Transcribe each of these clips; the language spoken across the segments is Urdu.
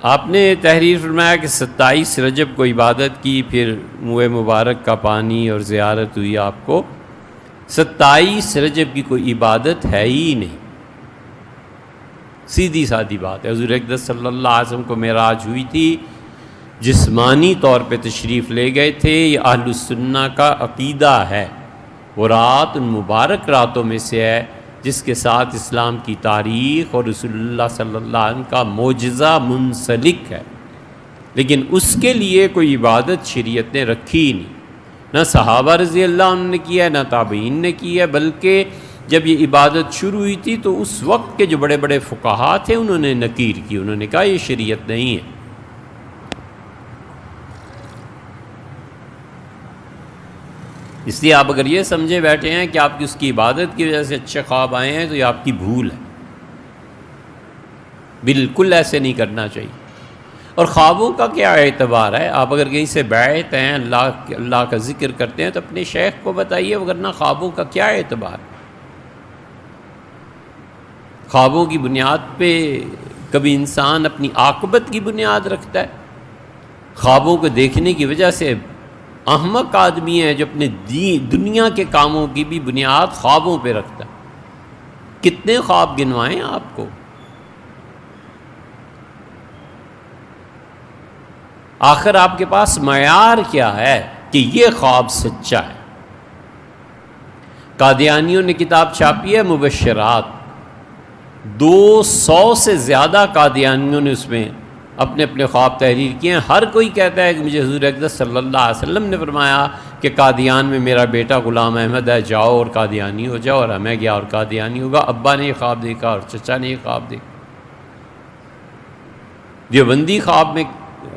آپ نے تحریر فرمایا کہ 27 رجب کو عبادت کی، پھر منہ مبارک کا پانی اور زیارت ہوئی آپ کو۔ 27 رجب کی کوئی عبادت ہے ہی نہیں، سیدھی سادی بات ہے۔ حضور اقدس صلی اللہ علیہ وسلم کو معراج ہوئی تھی، جسمانی طور پہ تشریف لے گئے تھے، یہ اہل السنہ کا عقیدہ ہے۔ وہ رات ان مبارک راتوں میں سے ہے جس کے ساتھ اسلام کی تاریخ اور رسول اللہ صلی اللہ علیہ وسلم کا معجزہ منسلک ہے، لیکن اس کے لیے کوئی عبادت شریعت نے رکھی ہی نہیں، نہ صحابہ رضی اللہ عنہ نے کیا ہے، نہ تابعین نے کی ہے، بلکہ جب یہ عبادت شروع ہوئی تھی تو اس وقت کے جو بڑے بڑے فقہا تھے انہوں نے نکیر کی، انہوں نے کہا یہ شریعت نہیں ہے۔ اس لیے آپ اگر یہ سمجھے بیٹھے ہیں کہ آپ کی اس کی عبادت کی وجہ سے اچھے خواب آئے ہیں تو یہ آپ کی بھول ہے، بالکل ایسے نہیں کرنا چاہیے۔ اور خوابوں کا کیا اعتبار ہے؟ آپ اگر کہیں سے بیعت ہیں، اللہ کا ذکر کرتے ہیں تو اپنے شیخ کو بتائیے، ورنہ خوابوں کا کیا اعتبار ہے؟ خوابوں کی بنیاد پہ کبھی انسان اپنی عاقبت کی بنیاد رکھتا ہے۔ خوابوں کو دیکھنے کی وجہ سے احمق آدمی ہے جو اپنے دنیا کے کاموں کی بھی بنیاد خوابوں پہ رکھتا ہے۔ کتنے خواب گنوائیں آپ کو؟ آخر آپ کے پاس معیار کیا ہے کہ یہ خواب سچا ہے؟ قادیانیوں نے کتاب چھاپی ہے مبشرات، 200 سے زیادہ قادیانیوں نے اس میں اپنے اپنے خواب تحریر کیے ہیں۔ ہر کوئی کہتا ہے کہ مجھے حضور اقدس صلی اللہ علیہ وسلم نے فرمایا کہ قادیان میں میرا بیٹا غلام احمد ہے، جاؤ اور قادیانی ہو جاؤ، اور میں گیا اور قادیانی ہوگا۔ ابا نے یہ خواب دیکھا اور چچا نے یہ خواب دیکھا۔ دیوبندی خواب میں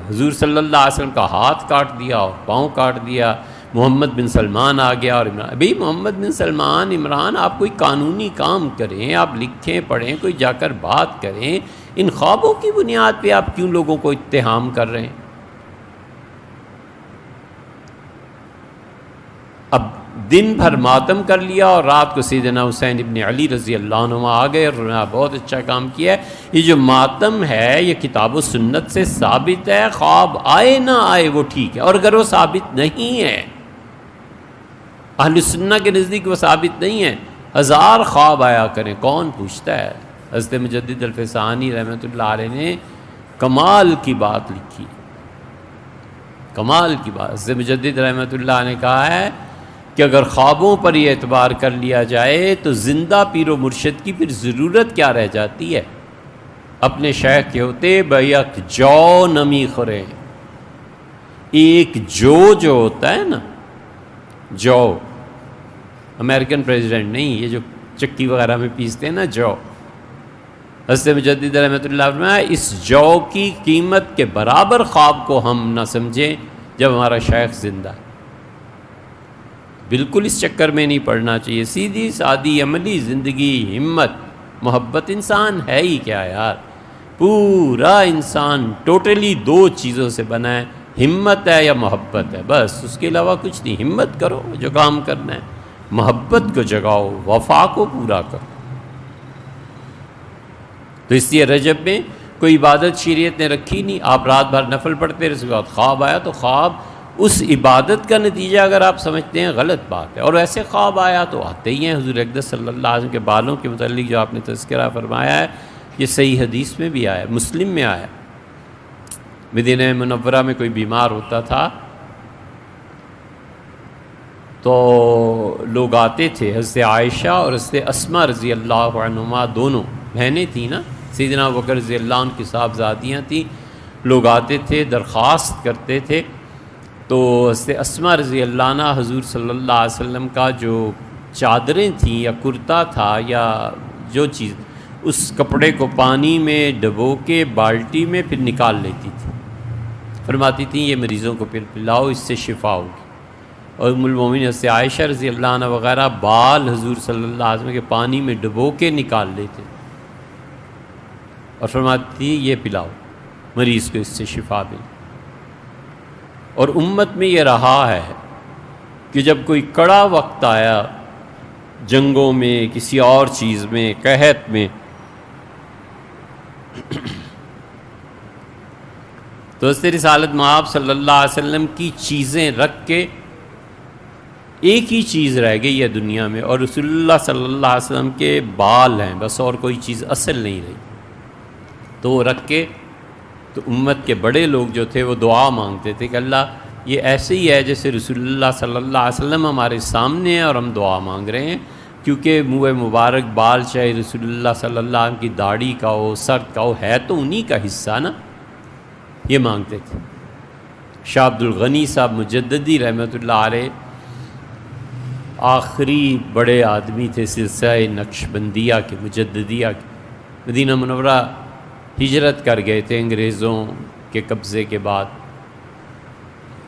حضور صلی اللہ علیہ وسلم کا ہاتھ کاٹ دیا اور پاؤں کاٹ دیا، محمد بن سلمان آ گیا اور عمران۔ بھئی محمد بن سلمان، عمران، آپ کوئی قانونی کام کریں، آپ لکھیں پڑھیں، کوئی جا کر بات کریں، ان خوابوں کی بنیاد پہ آپ کیوں لوگوں کو اتہام کر رہے ہیں؟ اب دن بھر ماتم کر لیا اور رات کو سیدنا حسین ابن علی رضی اللہ عنہ آ گئے اور انہوں نے بہت اچھا کام کیا ہے۔ یہ جو ماتم ہے یہ کتاب و سنت سے ثابت ہے، خواب آئے نہ آئے وہ ٹھیک ہے، اور اگر وہ ثابت نہیں ہے، اہل سنہ کے نزدیک وہ ثابت نہیں ہے، 1000 خواب آیا کریں، کون پوچھتا ہے؟ حضرت مجدد الفسانی رحمۃ اللہ علیہ نے کمال کی بات لکھی، کمال کی بات۔ حضرت مجدد رحمۃ اللہ نے کہا ہے کہ اگر خوابوں پر یہ اعتبار کر لیا جائے تو زندہ پیر و مرشد کی پھر ضرورت کیا رہ جاتی ہے؟ اپنے شیخ کے ہوتے بیک جو نمی خورے، ایک جو ہوتا ہے نا، جو امریکن پریزیڈنٹ نہیں، یہ جو چکی وغیرہ میں پیستے ہیں نا جو، حضرت مجدد رحمۃ اللہ فرمایا اس جو کی قیمت کے برابر خواب کو ہم نہ سمجھیں جب ہمارا شیخ زندہ ہے۔ بالکل اس چکر میں نہیں پڑنا چاہیے، سیدھی سادی عملی زندگی، ہمت، محبت۔ انسان ہے ہی کیا یار؟ پورا انسان ٹوٹلی 2 چیزوں سے بنا ہے، ہمت ہے یا محبت ہے، بس اس کے علاوہ کچھ نہیں۔ ہمت کرو جو کام کرنا ہے، محبت کو جگاؤ، وفا کو پورا کرو۔ تو اس لیے رجب میں کوئی عبادت شریعت نے رکھی نہیں، آپ رات بھر نفل پڑھتے رہے، اس کے بعد خواب آیا تو خواب اس عبادت کا نتیجہ اگر آپ سمجھتے ہیں غلط بات ہے، اور ایسے خواب آیا تو آتے ہی ہیں۔ حضور اقدس صلی اللہ علیہ وسلم کے بالوں کے متعلق جو آپ نے تذکرہ فرمایا ہے یہ صحیح حدیث میں بھی آیا، مسلم میں آیا۔ مدینہ منورہ میں کوئی بیمار ہوتا تھا تو لوگ آتے تھے، حضرت عائشہ اور حضرت اسماء رضی اللہ عنہما، دونوں بہنیں تھیں نا، سیدنا ابوبکر رضی اللہ عنہ کی صاحبزادیاں تھیں، لوگ آتے تھے درخواست کرتے تھے، تو حضرت اسماء رضی اللہ عنہ حضور صلی اللہ علیہ وسلم کا جو چادریں تھیں یا کرتا تھا یا جو چیز، اس کپڑے کو پانی میں ڈبو کے بالٹی میں پھر نکال لیتی تھی، فرماتی تھیں یہ مریضوں کو پھر پلاؤ، اس سے شفا ہوگی۔ اور ام المومنین حضرت عائشہ رضی اللہ عنہ وغیرہ بال حضور صلی اللہ علیہ وسلم کے پانی میں ڈبو کے نکال لیتے اور فرماتی تھی یہ پلاؤ مریض کو، اس سے شفا ملے۔ اور امت میں یہ رہا ہے کہ جب کوئی کڑا وقت آیا جنگوں میں، کسی اور چیز میں، قحط میں، تو حضرت رسالت مآب صلی اللہ علیہ وسلم کی چیزیں رکھ کے ایک ہی چیز رہ گئی ہے دنیا میں، اور رسول اللہ صلی اللہ علیہ وسلم کے بال ہیں بس، اور کوئی چیز اصل نہیں رہی. تو وہ رکھ کے تو امت کے بڑے لوگ جو تھے وہ دعا مانگتے تھے کہ اللہ یہ ایسے ہی ہے جیسے رسول اللہ صلی اللہ علیہ وسلم ہمارے سامنے ہیں اور ہم دعا مانگ رہے ہیں، کیونکہ منہ مبارک بال چاہے رسول اللہ صلی اللہ علیہ وسلم کی داڑھی کا ہو، سر کا ہو، ہے تو انہی کا حصہ نا. یہ مانگتے تھے. شاہ عبد الغنی صاحب مجددی رحمۃ اللہ علیہ آخری بڑے آدمی تھے سلسلہ نقشبندیہ کے، مجددیہ کے. مدینہ منورہ ہجرت کر گئے تھے انگریزوں کے قبضے کے بعد.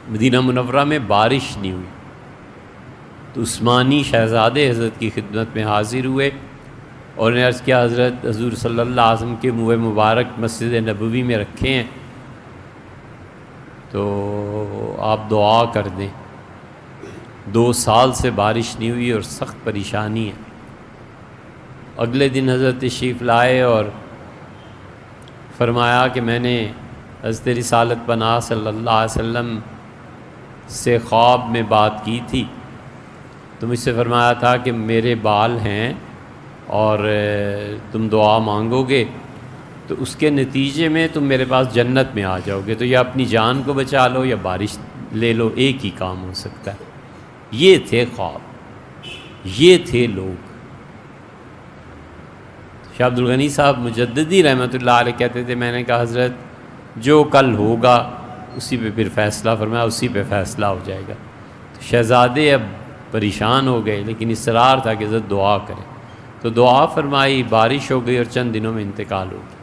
مدینہ منورہ میں بارش نہیں ہوئی تو عثمانی شہزادے حضرت کی خدمت میں حاضر ہوئے اور نے عرض کیا حضرت حضور صلی اللہ علیہ وسلم کے منہ مبارک مسجد نبوی میں رکھے ہیں تو آپ دعا کر دیں. 2 سال سے بارش نہیں ہوئی اور سخت پریشانی ہے. اگلے دن حضرت تشریف لائے اور فرمایا کہ میں نے حضرت رسالت پناہ صلی اللہ علیہ وسلم سے خواب میں بات کی تھی تو مجھ سے فرمایا تھا کہ میرے بال ہیں اور تم دعا مانگو گے تو اس کے نتیجے میں تم میرے پاس جنت میں آ جاؤ گے، تو یا اپنی جان کو بچا لو یا بارش لے لو، ایک ہی کام ہو سکتا ہے. یہ تھے خواب، یہ تھے لوگ. شاہ عبد الغنی صاحب مجددی رحمۃ اللہ علیہ کہتے تھے میں نے کہا حضرت جو کل ہوگا اسی پہ پھر فیصلہ فرمایا، اسی پہ فیصلہ ہو جائے گا. تو شہزادے اب پریشان ہو گئے لیکن اصرار تھا کہ حضرت دعا کریں، تو دعا فرمائی، بارش ہو گئی اور چند دنوں میں انتقال ہو گیا.